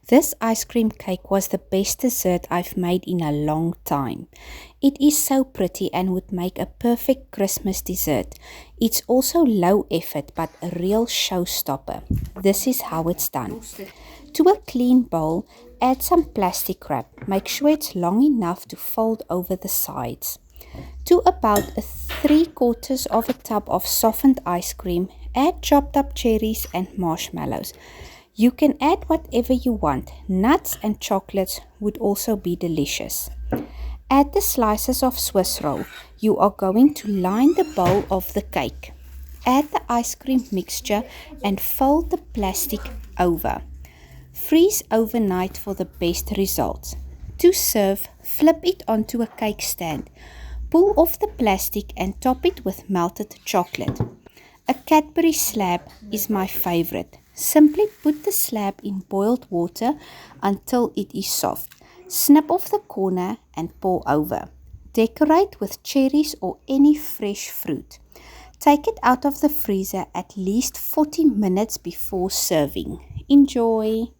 This ice cream cake was the best dessert I've made in a long time. It is so pretty and would make a perfect Christmas dessert. It's also low effort but a real showstopper. This is how it's done. To a clean bowl, add some plastic wrap. Make sure it's long enough to fold over the sides. To about 3/4 of a tub of softened ice cream, add chopped up cherries and marshmallows. You can add whatever you want. Nuts and chocolates would also be delicious. Add the slices of Swiss roll. You are going to line the bowl of the cake. Add the ice cream mixture and fold the plastic over. Freeze overnight for the best results. To serve, flip it onto a cake stand. Pull off the plastic and top it with melted chocolate. A Cadbury slab is my favorite. Simply put the slab in boiled water until it is soft. Snip off the corner and pour over. Decorate with cherries or any fresh fruit. Take it out of the freezer at least 40 minutes before serving. Enjoy!